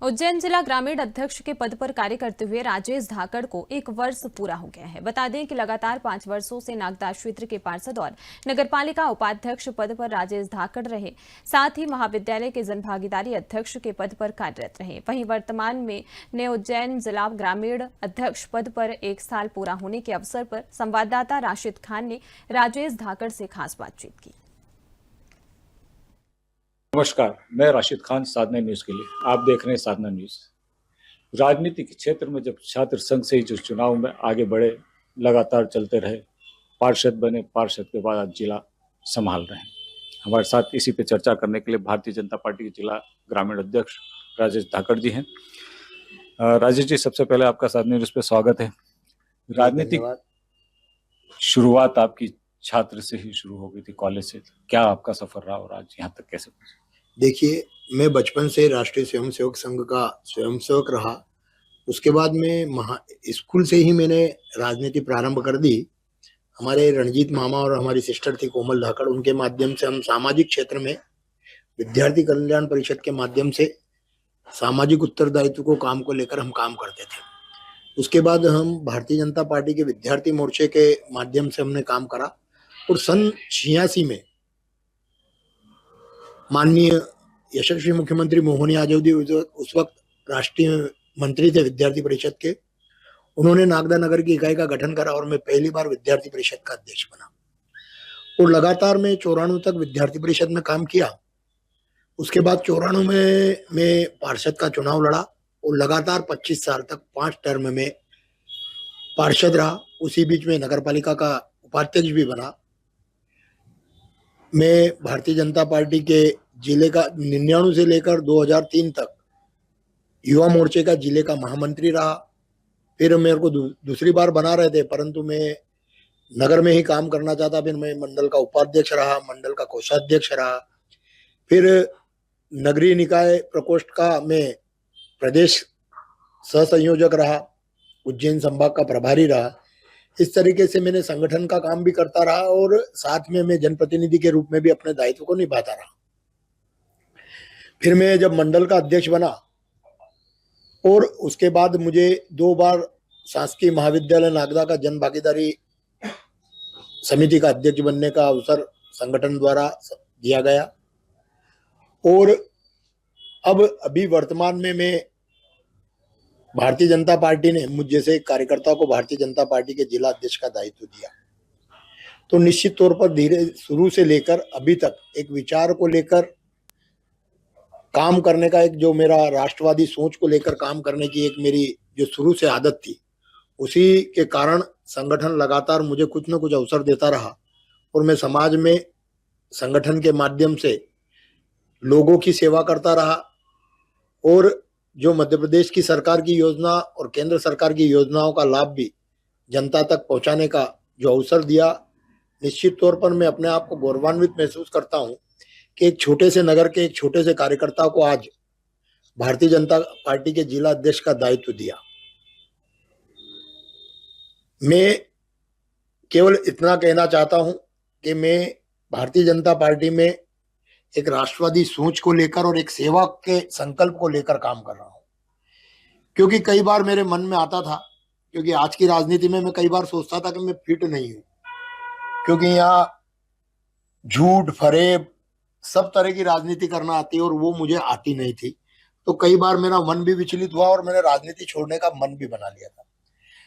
उज्जैन जिला ग्रामीण अध्यक्ष के पद पर कार्य करते हुए राजेश धाकड़ को 1 वर्ष पूरा हो गया है। बता दें कि लगातार 5 वर्षों से नागदा क्षेत्र के पार्षद और नगरपालिका उपाध्यक्ष पद पर राजेश धाकड़ रहे। साथ ही महाविद्यालय के जनभागीदारी अध्यक्ष के पद पर कार्यरत रहे। वहीं वर्तमान में ने उज्जैन जिला ग्रामीण अध्यक्ष पद पर 1 साल पूरा होने के अवसर पर संवाददाता राशिद खान ने राजेश धाकड़ से खास बातचीत की। नमस्कार, मैं राशिद खान, साधना न्यूज के लिए। आप देख रहे हैं साधना न्यूज। राजनीति के क्षेत्र में जब छात्र संघ से ही जो चुनाव में आगे बढ़े, लगातार चलते रहे, पार्षद बने, पार्षद के बाद आज जिला संभाल रहे हैं। हमारे साथ इसी पे चर्चा करने के लिए भारतीय जनता पार्टी के जिला ग्रामीण अध्यक्ष राजेश धाकड़ जी हैं। राजेश जी, सबसे पहले आपका साधना न्यूज पे स्वागत है। राजनीतिक शुरुआत आपकी छात्र से ही शुरू हो गई थी, कॉलेज से। क्या आपका सफर रहा और आज यहाँ तक कैसे पहुंचे? देखिए, मैं बचपन से राष्ट्रीय स्वयंसेवक संघ का स्वयंसेवक रहा। उसके बाद में स्कूल से ही मैंने राजनीति प्रारंभ कर दी। हमारे रणजीत मामा और हमारी सिस्टर थी कोमल धाकड़, उनके माध्यम से हम सामाजिक क्षेत्र में विद्यार्थी कल्याण परिषद के माध्यम से सामाजिक उत्तरदायित्व को काम को लेकर हम काम करते थे। उसके बाद हम भारतीय जनता पार्टी के विद्यार्थी मोर्चे के माध्यम से हमने काम करा और सन 86 में माननीय यशस्वी मुख्यमंत्री मोहन यादव जी उस वक्त राष्ट्रीय मंत्री थे विद्यार्थी परिषद के। उन्होंने नागदा नगर की इकाई का गठन करा और मैं पहली बार विद्यार्थी परिषद का अध्यक्ष बना और लगातार मैं 94 तक विद्यार्थी परिषद में काम किया। उसके बाद 94 में मैं पार्षद का चुनाव लड़ा और लगातार 25 साल तक 5 टर्म में पार्षद रहा। उसी बीच में नगरपालिका का उपाध्यक्ष भी बना। मैं भारतीय जनता पार्टी के जिले का 99 से लेकर 2003 तक युवा मोर्चे का जिले का महामंत्री रहा। फिर मेरे को दूसरी बार बना रहे थे, परंतु मैं नगर में ही काम करना चाहता। फिर मैं मंडल का उपाध्यक्ष रहा, मंडल का कोषाध्यक्ष रहा। फिर नगरीय निकाय प्रकोष्ठ का मैं प्रदेश सह संयोजक रहा, उज्जैन संभाग का प्रभारी रहा। इस तरीके से मैंने संगठन का काम भी करता रहा और साथ में मैं जनप्रतिनिधि के रूप में भी अपने दायित्व को निभाता रहा। फिर मैं जब मंडल का अध्यक्ष बना और उसके बाद मुझे 2 बार शासकीय महाविद्यालय नागदा का जन भागीदारी समिति का अध्यक्ष बनने का अवसर संगठन द्वारा दिया गया और अब अभी वर्तमान में मैं भारतीय जनता पार्टी ने मुझ जैसे कार्यकर्ता को भारतीय जनता पार्टी के जिला अध्यक्ष का दायित्व दिया। तो निश्चित तौर पर धीरे शुरू से लेकर अभी तक एक विचार को लेकर काम करने का, एक जो मेरा राष्ट्रवादी सोच को लेकर काम करने की एक मेरी जो शुरू से आदत थी, उसी के कारण संगठन लगातार मुझे कुछ न कुछ अवसर देता रहा और मैं समाज में संगठन के माध्यम से लोगों की सेवा करता रहा और जो मध्य प्रदेश की सरकार की योजना और केंद्र सरकार की योजनाओं का लाभ भी जनता तक पहुंचाने का जो अवसर दिया, निश्चित तौर पर मैं अपने आप को गौरवान्वित महसूस करता हूं कि एक छोटे से नगर के एक छोटे से कार्यकर्ता को आज भारतीय जनता पार्टी के जिला अध्यक्ष का दायित्व दिया। मैं केवल इतना कहना चाहता हूं कि मैं भारतीय जनता पार्टी में एक राष्ट्रवादी सोच को लेकर और एक सेवा के संकल्प को लेकर काम कर रहा हूं, क्योंकि कई बार मेरे मन में आता था, क्योंकि आज की राजनीति में मैं कई बार सोचता था कि मैं फिट नहीं हूं, क्योंकि यहाँ झूठ फरेब सब तरह की राजनीति करना आती है और वो मुझे आती नहीं थी। तो कई बार मेरा मन भी विचलित हुआ और मैंने राजनीति छोड़ने का मन भी बना लिया था।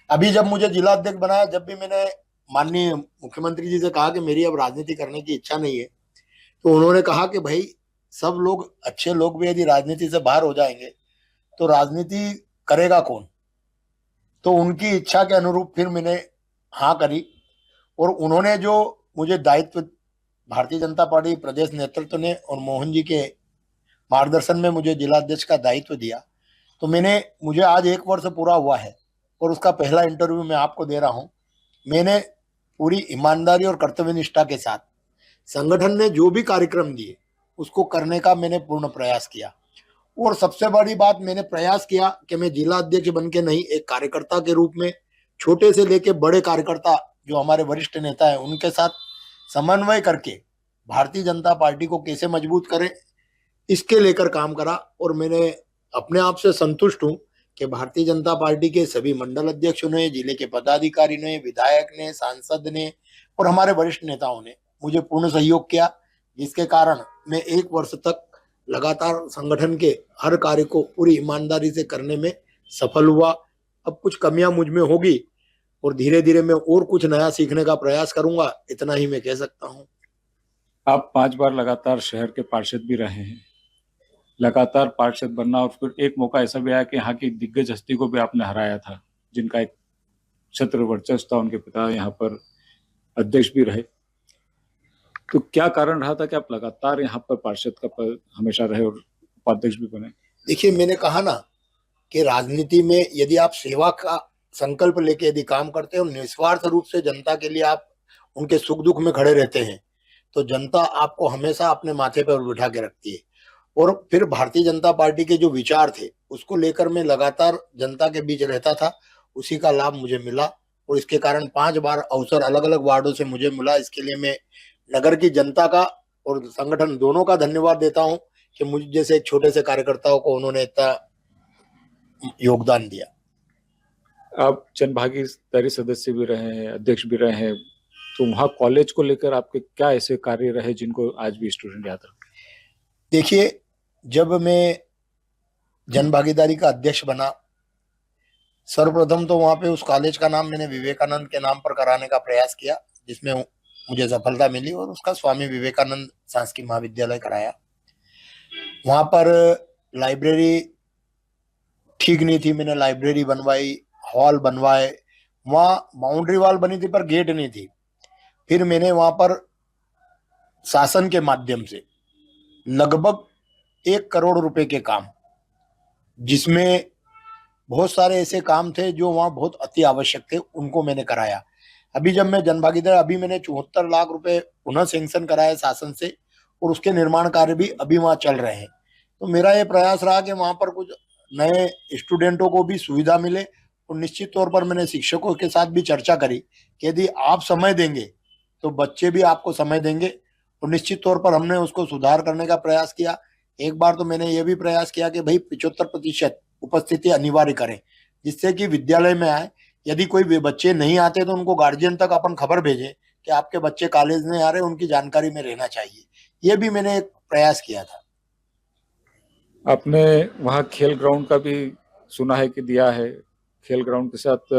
अभी जब मुझे जिला अध्यक्ष बनाया, जब भी मैंने माननीय मुख्यमंत्री जी से कहा कि मेरी अब राजनीति करने की इच्छा नहीं है, तो उन्होंने कहा कि भाई, सब लोग अच्छे लोग भी यदि राजनीति से बाहर हो जाएंगे तो राजनीति करेगा कौन। तो उनकी इच्छा के अनुरूप फिर मैंने हाँ करी और उन्होंने जो मुझे दायित्व भारतीय जनता पार्टी प्रदेश नेतृत्व ने और मोहन जी के मार्गदर्शन में मुझे जिला अध्यक्ष का दायित्व दिया, तो मुझे आज 1 वर्ष पूरा हुआ है और उसका पहला इंटरव्यू मैं आपको दे रहा हूं। मैंने पूरी ईमानदारी और कर्तव्यनिष्ठा के साथ संगठन ने जो भी कार्यक्रम दिए उसको करने का मैंने पूर्ण प्रयास किया और सबसे बड़ी बात, मैंने प्रयास किया कि मैं जिला अध्यक्ष बन के नहीं, एक कार्यकर्ता के रूप में छोटे से लेके बड़े कार्यकर्ता जो हमारे वरिष्ठ नेता हैं उनके साथ समन्वय करके भारतीय जनता पार्टी को कैसे मजबूत करें, इसके लेकर काम करा और मैंने अपने आप से संतुष्ट हूं कि भारतीय जनता पार्टी के सभी मंडल अध्यक्षों ने, जिले के पदाधिकारी ने, विधायक ने, सांसद ने और हमारे वरिष्ठ नेताओं ने मुझे पूर्ण सहयोग किया, जिसके कारण मैं 1 वर्ष तक लगातार संगठन के हर कार्य को पूरी ईमानदारी से करने में सफल हुआ। अब कुछ कमियां मुझ में होगी और धीरे धीरे मैं और कुछ नया सीखने का प्रयास करूंगा, इतना ही मैं कह सकता हूं। आप 5 बार लगातार शहर के पार्षद भी रहे हैं। लगातार पार्षद बनना और फिर एक मौका ऐसा भी आया कि यहाँ की दिग्गज हस्ती को भी आपने हराया था, जिनका एक छत्र वर्चस्व था। उनके पिता यहाँ पर अध्यक्ष भी रहे। तो क्या कारण रहा था कि आप लगातार यहाँ पर पार्षद का पद हमेशा रहे और उपाध्यक्ष भी बने? देखिए, मैंने कहा ना कि राजनीति में यदि आप सेवा का संकल्प लेके यदि काम करते हैं और निस्वार्थ रूप से जनता के लिए आप उनके सुख दुख में खड़े रहते हैं, तो जनता आपको हमेशा अपने माथे पर बिठा के रखती है। और फिर भारतीय जनता पार्टी के जो विचार थे उसको लेकर मैं लगातार जनता के बीच रहता था, उसी का लाभ मुझे मिला और इसके कारण 5 बार अवसर अलग अलग वार्डों से मुझे मिला। इसके लिए मैं नगर की जनता का और संगठन दोनों का धन्यवाद देता हूं कि मुझ जैसे एक छोटे से कार्यकर्ताओं को उन्होंने इतना योगदान दिया। आप जनभागीदारी सदस्य भी रहे हैं, अध्यक्ष भी रहे हैं, तो वहाँ कॉलेज को लेकर आपके क्या ऐसे कार्य रहे जिनको आज भी स्टूडेंट याद रखते हैं? देखिए, जब मैं जनभागीदारी का अध्यक्ष बना, सर्वप्रथम तो वहां पे उस कॉलेज का नाम मैंने विवेकानंद के नाम पर कराने का प्रयास किया, जिसमें मुझे सफलता मिली और उसका स्वामी विवेकानंद शासकीय महाविद्यालय कराया। वहां पर लाइब्रेरी ठीक नहीं थी, मैंने लाइब्रेरी बनवाई, हॉल बनवाए। वहां बाउंड्री वॉल बनी थी पर गेट नहीं थी। फिर मैंने वहां पर शासन के माध्यम से लगभग 1 करोड़ रुपए के काम, जिसमें बहुत सारे ऐसे काम थे जो वहां बहुत अति आवश्यक थे, उनको मैंने कराया। अभी जब मैं जनभागीदार, अभी मैंने 74 लाख रुपए पुनः सैंक्शन कराया शासन से और उसके निर्माण कार्य भी अभी वहां चल रहे हैं। तो मेरा ये प्रयास रहा कि वहां पर कुछ नए स्टूडेंटों को भी सुविधा मिले और निश्चित तौर पर मैंने शिक्षकों के साथ भी चर्चा करी कि यदि आप समय देंगे तो बच्चे भी आपको समय देंगे और निश्चित तौर पर हमने उसको सुधार करने का प्रयास किया। एक बार तो मैंने ये भी प्रयास किया कि भाई 75% उपस्थिति अनिवार्य करें, जिससे कि विद्यालय में आए। यदि कोई बच्चे नहीं आते तो उनको गार्जियन तक अपन खबर भेजें कि आपके बच्चे कॉलेज नहीं आ रहे, उनकी जानकारी में रहना चाहिए। ये भी मैंने एक प्रयास किया था। आपने वहाँ खेल ग्राउंड का भी सुना है कि दिया है। खेल ग्राउंड के साथ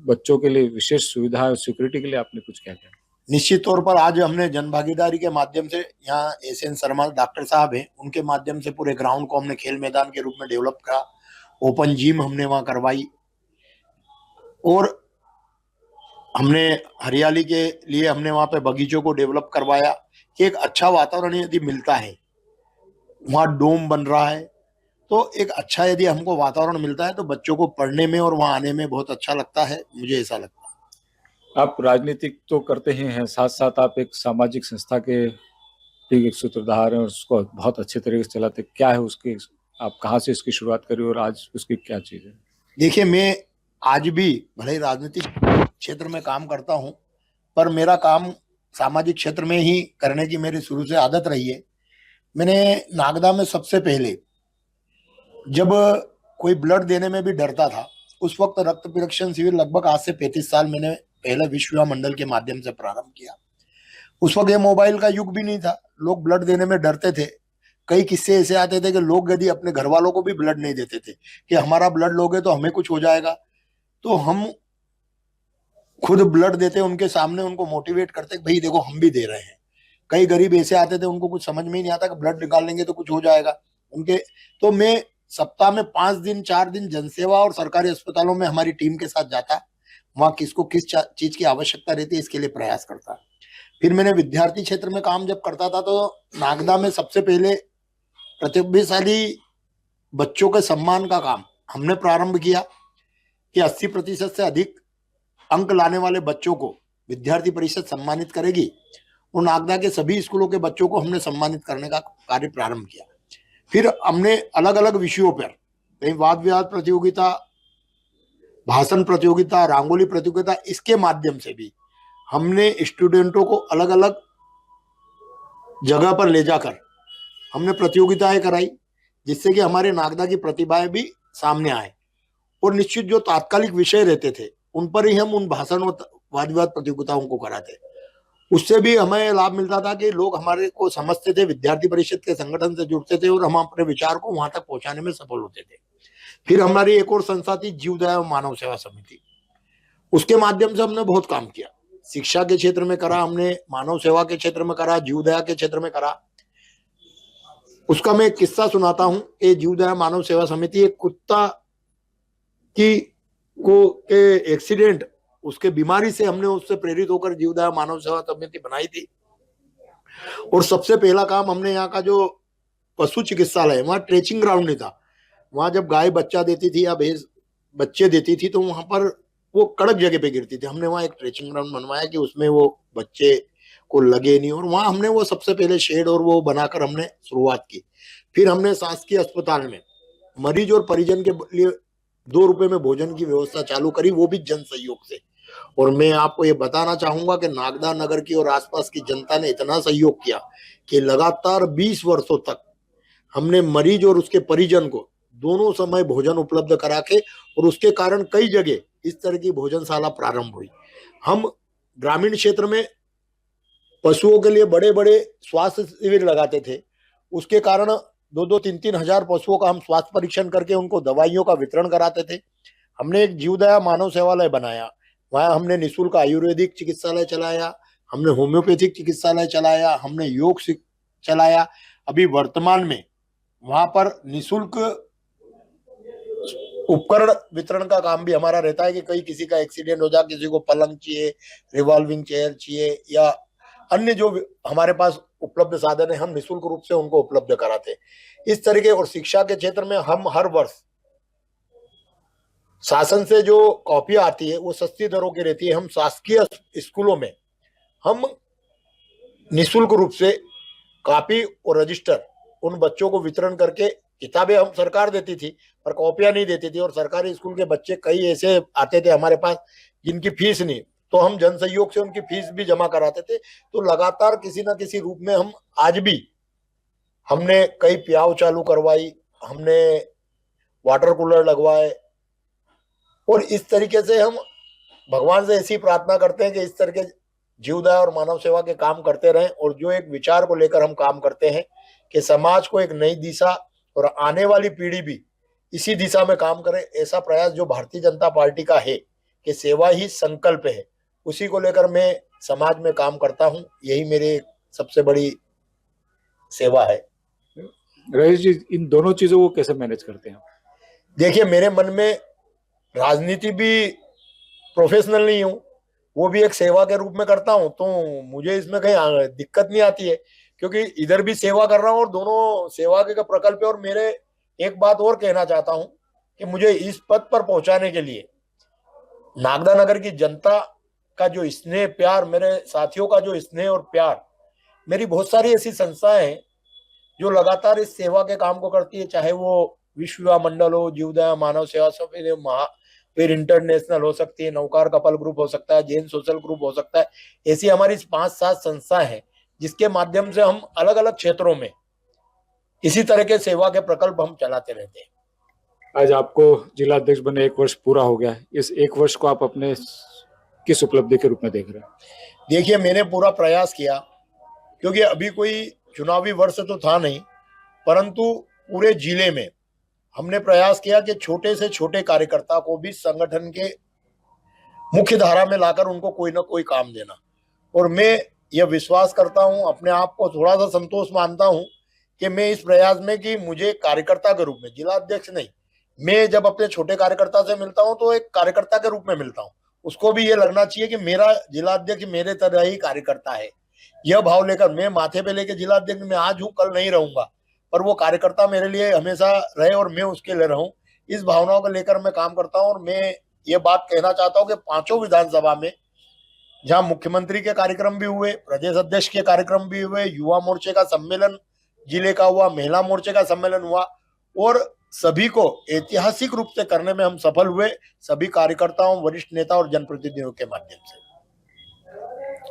बच्चों के लिए विशेष सुविधा और सिक्योरिटी के लिए आपने कुछ क्या किया? निश्चित तौर पर आज हमने जनभागीदारी के माध्यम से, यहाँ एसएन शर्मा डॉक्टर साहब हैं, उनके माध्यम से पूरे ग्राउंड को हमने खेल मैदान के रूप में डेवलप करा। ओपन जिम हमने वहां करवाई और हमने हरियाली के लिए हमने वहां पे बगीचों को डेवलप करवाया कि एक अच्छा वातावरण यदि मिलता है, वहां डोम बन रहा है, तो एक अच्छा यदि हमको वातावरण मिलता है तो बच्चों को पढ़ने में और वहां आने में बहुत अच्छा लगता है, मुझे ऐसा लगता है। आप राजनीतिक तो करते ही हैं, साथ साथ आप एक सामाजिक संस्था के भी एक सूत्रधार हैं और उसको बहुत अच्छे तरीके से चलाते। क्या है उसकी, आप कहाँ से इसकी शुरुआत करी और आज उसकी क्या चीज है? देखिए, मैं आज भी भले ही राजनीतिक क्षेत्र में काम करता हूं, पर मेरा काम सामाजिक क्षेत्र में ही करने की मेरी शुरू से आदत रही है। मैंने नागदा में सबसे पहले, जब कोई ब्लड देने में भी डरता था, उस वक्त रक्त परीक्षण शिविर लगभग आज से 35 साल मैंने पहले विश्व युवा मंडल के माध्यम से प्रारंभ किया। उस वक्त ये मोबाइल का युग भी नहीं था, लोग ब्लड देने में डरते थे। कई किस्से ऐसे आते थे कि लोग यदि अपने घर वालों को भी ब्लड नहीं देते थे कि हमारा ब्लड लोगे तो हमें कुछ हो जाएगा। तो हम खुद ब्लड देते, उनके सामने उनको मोटिवेट करते, भाई देखो हम भी दे रहे हैं। कई गरीब ऐसे आते थे, उनको कुछ समझ में ही नहीं आता कि ब्लड निकाल लेंगे तो कुछ हो जाएगा उनके। तो मैं सप्ताह में 5 दिन 4 दिन जनसेवा और सरकारी अस्पतालों में हमारी टीम के साथ जाता, वहां किसको किस चीज की आवश्यकता रहती है इसके लिए प्रयास करता। फिर मैंने विद्यार्थी क्षेत्र में काम जब करता था तो नागदा में सबसे पहले प्रतिभाशाली बच्चों के सम्मान का काम हमने प्रारंभ किया कि 80% से अधिक अंक लाने वाले बच्चों को विद्यार्थी परिषद सम्मानित करेगी और नागदा के सभी स्कूलों के बच्चों को हमने सम्मानित करने का कार्य प्रारंभ किया। फिर हमने अलग अलग विषयों पर, कहीं वाद विवाद प्रतियोगिता, भाषण प्रतियोगिता, रंगोली प्रतियोगिता, इसके माध्यम से भी हमने स्टूडेंटों को अलग अलग जगह पर ले जाकर हमने प्रतियोगिताएं कराई। जिससे कि हमारे नागदा की प्रतिभाएं भी सामने आए। और निश्चित जो तात्कालिक विषय रहते थे उन पर ही हम उन भाषण और वाद विवाद प्रतियोगिताओं को कराते। उससे भी हमें लाभ मिलता था कि लोग हमारे को समझते थे, विद्यार्थी परिषद के संगठन से जुड़ते थे और हम अपने विचार को वहां तक पहुंचाने में सफल होते थे। फिर हमारी एक और संस्था थी जीवदया मानव सेवा समिति। उसके माध्यम से हमने बहुत काम किया, शिक्षा के क्षेत्र में करा हमने, मानव सेवा के क्षेत्र में करा, जीवदया के क्षेत्र में करा। उसका मैं एक किस्सा सुनाता हूं। ये जीवदया मानव सेवा समिति एक कुत्ता की के एक्सीडेंट, उसके बीमारी से हमने उससे प्रेरित होकर जीवदया मानव सेवा समिति बनाई थी। और सबसे पहला काम हमने यहाँ का जो पशु चिकित्सालय है, वहाँ ट्रेचिंग ग्राउंड नहीं था। वहां जब गाय बच्चा देती थी या भैंस बच्चे देती थी तो वहां पर वो कड़क जगह पे गिरती थी। हमने वहां एक ट्रेचिंग ग्राउंड बनवाया कि उसमें वो बच्चे को लगे नहीं, और वहां हमने वो सबसे पहले शेड और वो बनाकर हमने शुरुआत की। फिर हमने शासकीय अस्पताल में मरीज और परिजन के लिए 2 रुपए में भोजन की व्यवस्था चालू करी, वो भी जन सहयोग से। और मैं आपको ये बताना चाहूंगा कि नागदा नगर की और आसपास की जनता ने इतना सहयोग किया कि लगातार 20 वर्षों तक हमने मरीज और उसके परिजन को दोनों समय भोजन उपलब्ध करा के, और उसके कारण कई जगह इस तरह की भोजनशाला प्रारंभ हुई। हम ग्रामीण क्षेत्र में पशुओं के लिए बड़े बड़े स्वास्थ्य शिविर लगाते थे। उसके कारण 2-2, 3-3 हजार पशुओं का हम स्वास्थ्य परीक्षण करके उनको दवाइयों का वितरण कराते थे। हमने एक जीवदया मानव सेवालय बनाया, वहां हमने निःशुल्क आयुर्वेदिक चिकित्सालय चलाया, हमने होम्योपैथिक चिकित्सालय चलाया, हमने योग चलाया। अभी वर्तमान में वहां पर निःशुल्क उपकरण वितरण का काम भी हमारा रहता है कि कहीं किसी का एक्सीडेंट हो जाए, किसी को पलंग चाहिए, रिवॉल्विंग चेयर चाहिए या अन्य जो हमारे पास उपलब्ध साधन है, हम निःशुल्क रूप से उनको उपलब्ध कराते हैं। इस तरीके। और शिक्षा के क्षेत्र में हम हर वर्ष शासन से जो कॉपी आती है वो सस्ती दरों की रहती है। हम शासकीय स्कूलों में हम निःशुल्क रूप से कॉपी और रजिस्टर उन बच्चों को वितरण करके, किताबें हम सरकार देती थी पर कॉपियां नहीं देती थी, और सरकारी स्कूल के बच्चे कई ऐसे आते थे हमारे पास जिनकी फीस नहीं, तो हम जन सहयोग से उनकी फीस भी जमा कराते थे। तो लगातार किसी ना किसी रूप में हम आज भी हमने कई प्याव चालू करवाई, हमने वाटर कूलर लगवाए, और इस तरीके से हम भगवान से ऐसी प्रार्थना करते हैं कि इस तरह के जीवदया और मानव सेवा के काम करते रहें। और जो एक विचार को लेकर हम काम करते हैं कि समाज को एक नई दिशा और आने वाली पीढ़ी भी इसी दिशा में काम करे, ऐसा प्रयास जो भारतीय जनता पार्टी का है कि सेवा ही संकल्प है, उसी को लेकर मैं समाज में काम करता हूं। यही मेरी सबसे बड़ी सेवा है। रईस जी, इन दोनों चीजों को कैसे मैनेज करते हैं? देखिए, मेरे मन में राजनीति भी प्रोफेशनल नहीं हूँ, वो भी एक सेवा के रूप में करता हूँ, तो मुझे इसमें कहीं दिक्कत नहीं आती है, क्योंकि इधर भी सेवा कर रहा हूँ और दोनों सेवा के प्रकल्प है। और मेरे एक बात और कहना चाहता हूँ कि मुझे इस पद पर पहुंचाने के लिए नागदा नगर की जनता का जो स्नेह प्यार, मेरे साथियों का जो स्नेह और प्यार, मेरी बहुत सारी ऐसी संस्थाएं हैं जो लगातार इस सेवा के काम को करती है, चाहे वो विश्व युवा मंडल हो, जीवदया मानव सेवा समिति, फिर इंटरनेशनल हो सकती है, नौकार कपल ग्रुप हो सकता है, जैन सोशल ग्रुप हो सकता है। ऐसी हमारी 5-7 संस्थाएं हैं जिसके माध्यम से हम अलग अलग क्षेत्रों में इसी तरह के सेवा के प्रकल्प हम चलाते रहते हैं। आज आपको जिला अध्यक्ष बने 1 वर्ष पूरा हो गया है। इस 1 वर्ष को आप अपने किस उपलब्धि के रूप में देख रहे हैं? देखिए, मैंने पूरा प्रयास किया, क्योंकि अभी कोई चुनावी वर्ष तो था नहीं, परंतु पूरे जिले में हमने प्रयास किया कि छोटे से छोटे कार्यकर्ता को भी संगठन के मुख्य धारा में लाकर उनको कोई ना कोई काम देना। और मैं यह विश्वास करता हूं, अपने आप को थोड़ा सा संतोष मानता हूं कि मैं इस प्रयास में कि मुझे कार्यकर्ता के रूप में, जिला अध्यक्ष नहीं, मैं जब अपने छोटे कार्यकर्ता से मिलता हूं तो एक कार्यकर्ता के रूप में मिलता हूं। उसको भी ये लगना चाहिए कि मेरा जिला अध्यक्ष मेरे तरह ही कार्यकर्ता है। यह भाव लेकर मैं माथे पे लेके जिला अध्यक्ष में आज हूं, कल नहीं रहूंगा, पर वो कार्यकर्ता मेरे लिए हमेशा रहे और मैं उसके लिए रहूं, इस भावनाओं को लेकर मैं काम करता हूं। और मैं ये बात कहना चाहता हूं कि 5 विधानसभा में जहां मुख्यमंत्री के कार्यक्रम भी हुए, प्रदेश अध्यक्ष के कार्यक्रम भी हुए, युवा मोर्चे का सम्मेलन जिले का हुआ, महिला मोर्चे का सम्मेलन हुआ, और सभी को ऐतिहासिक रूप से करने में हम सफल हुए, सभी कार्यकर्ताओं, वरिष्ठ नेता और जनप्रतिनिधियों के माध्यम से।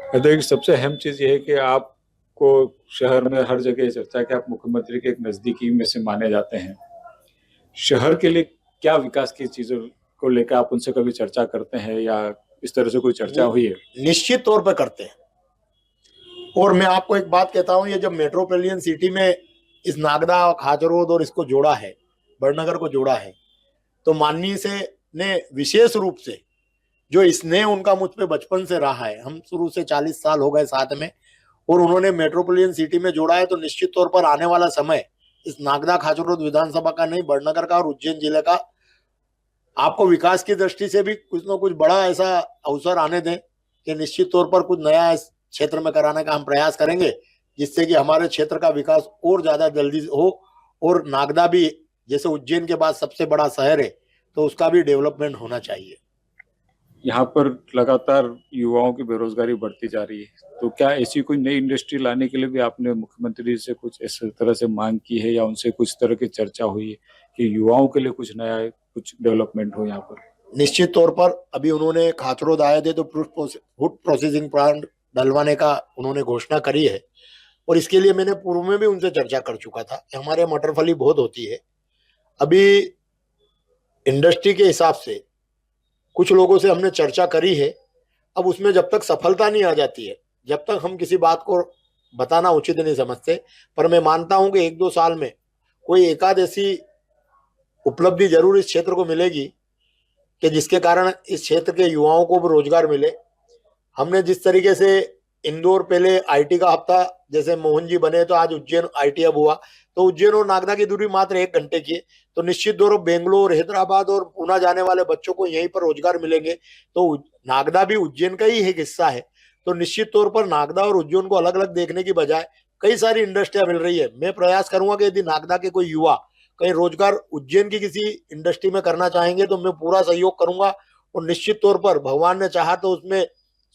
अध्यक्ष, सबसे अहम चीज ये है कि आप आपको शहर में हर जगह चर्चा कि आप मुख्यमंत्री के एक नजदीकी में से माने जाते हैं। शहर के लिए क्या विकास की चीजों को लेकर आप उनसे कभी चर्चा करते हैं या इस तरह से कोई चर्चा हुई है? निश्चित तौर पर करते हैं। और मैं आपको एक बात कहता हूं, ये जब मेट्रोपॉलिटन सिटी में इस नागदा, खाचरोद और इसको जोड़ा है, बड़नगर को जोड़ा है, तो माननीय से ने विशेष रूप से जो स्नेह उनका मुझ पे बचपन से रहा है, हम शुरू से 40 साल हो गए साथ में, और उन्होंने मेट्रोपॉलिटन सिटी में जोड़ा है, तो निश्चित तौर पर आने वाला समय इस नागदा खाचरोद विधानसभा का नहीं, बड़नगर का और उज्जैन जिले का आपको विकास की दृष्टि से भी कुछ ना कुछ बड़ा ऐसा अवसर आने दें कि निश्चित तौर पर कुछ नया इस क्षेत्र में कराने का हम प्रयास करेंगे, जिससे कि हमारे क्षेत्र का विकास और ज्यादा जल्दी हो, और नागदा भी जैसे उज्जैन के बाद सबसे बड़ा शहर है, तो उसका भी डेवलपमेंट होना चाहिए। यहाँ पर लगातार युवाओं की बेरोजगारी बढ़ती जा रही है, तो क्या ऐसी कोई नई इंडस्ट्री लाने के लिए भी आपने मुख्यमंत्री से कुछ इस तरह से मांग की है या उनसे कुछ तरह की चर्चा हुई है कि युवाओं के लिए कुछ नया कुछ डेवलपमेंट हो यहाँ पर? निश्चित तौर पर अभी उन्होंने खाचरोद आए थे तो फूड प्रोसेसिंग प्लांट डलवाने का उन्होंने घोषणा करी है, और इसके लिए मैंने पूर्व में भी उनसे चर्चा कर चुका था कि हमारे मटर फली बहुत होती है। अभी इंडस्ट्री के हिसाब से कुछ लोगों से हमने चर्चा करी है। अब उसमें जब तक सफलता नहीं आ जाती है, जब तक हम किसी बात को बताना उचित नहीं समझते, पर मैं मानता हूं कि 1-2 साल में कोई एकाध ऐसी उपलब्धि जरूर इस क्षेत्र को मिलेगी कि जिसके कारण इस क्षेत्र के युवाओं को भी रोजगार मिले। हमने जिस तरीके से इंदौर पहले आईटी का हफ्ता, जैसे मोहन जी बने, तो आज उज्जैन आईटी हब हुआ, तो उज्जैन और नागदा की दूरी मात्र 1 घंटे की है, तो निश्चित तौर पर बेंगलोर, हैदराबाद और पूना जाने वाले बच्चों को यहीं पर रोजगार मिलेंगे। तो नागदा भी उज्जैन का ही एक हिस्सा है, तो निश्चित तौर पर नागदा और उज्जैन को अलग अलग देखने की बजाय कई सारी इंडस्ट्रियां मिल रही है। मैं प्रयास करूंगा कि यदि नागदा के कोई युवा कहीं रोजगार उज्जैन की किसी इंडस्ट्री में करना चाहेंगे तो मैं पूरा सहयोग करूंगा, और निश्चित तौर पर भगवान ने चाहा तो उसमें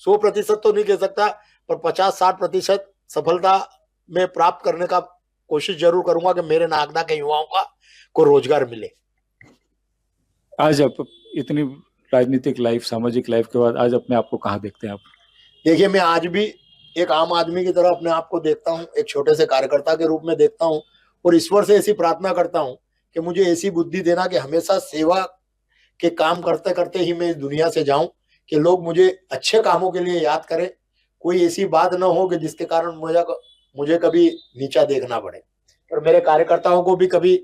100% तो नहीं कह सकता, पर 50-60% सफलता में प्राप्त करने का कोशिश जरूर करूंगा कि मेरे नागदा के युवाओं को रोजगार मिले। आज आप इतनी राजनीतिक लाइफ, सामाजिक लाइफ के बाद आज अपने आप को कहाँ देखते हैं आप? देखिए, मैं आज भी एक आम आदमी की तरह अपने आप को देखता हूँ, एक छोटे से कार्यकर्ता के रूप में देखता हूँ, और ईश्वर से ऐसी प्रार्थना करता हूँ कि मुझे ऐसी बुद्धि देना कि हमेशा सेवा के काम करते करते ही मैं इस दुनिया से जाऊं, कि लोग मुझे अच्छे कामों के लिए याद करें, कोई ऐसी बात न हो कि जिसके कारण मुझे कभी नीचा देखना पड़े, और मेरे कार्यकर्ताओं को भी कभी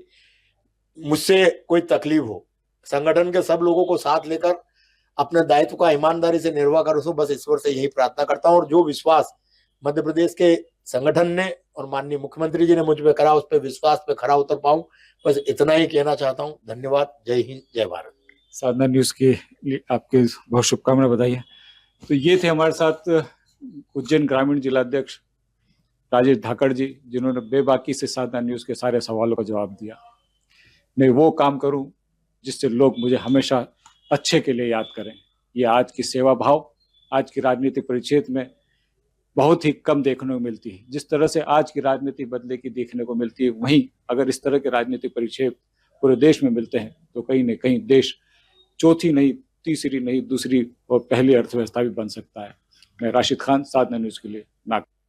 मुझसे कोई तकलीफ हो। संगठन के सब लोगों को साथ लेकर अपने दायित्व का ईमानदारी से निर्वाह करूं, बस ईश्वर से यही प्रार्थना करता हूं। और जो विश्वास मध्य प्रदेश के संगठन ने और माननीय मुख्यमंत्री जी ने मुझ पे करा, उस पे विश्वास पे खरा उतर पाऊं, बस इतना ही कहना चाहता हूं। धन्यवाद। जय हिंद, जय भारत। साधना न्यूज के लिए आपके बहुत शुभकामनाएं, बधाई है। तो ये थे हमारे साथ उज्जैन ग्रामीण जिलाध्यक्ष राजेश धाकड़ जी, जिन्होंने बेबाकी से साधना न्यूज के सारे सवालों का जवाब दिया। मैं वो काम करूं जिससे लोग मुझे हमेशा अच्छे के लिए याद करें। ये आज की सेवा भाव आज की राजनीतिक परिक्षेत्र में बहुत ही कम देखने को मिलती है। जिस तरह से आज की राजनीति बदले की देखने को मिलती है, वहीं अगर इस तरह के राजनीतिक परिक्षेत्र पूरे देश में मिलते हैं तो कहीं न कहीं देश चौथी नहीं, तीसरी नहीं, दूसरी और पहली अर्थव्यवस्था भी बन सकता है। मैं राशिद खान, साधना न्यूज के लिए नागपुर।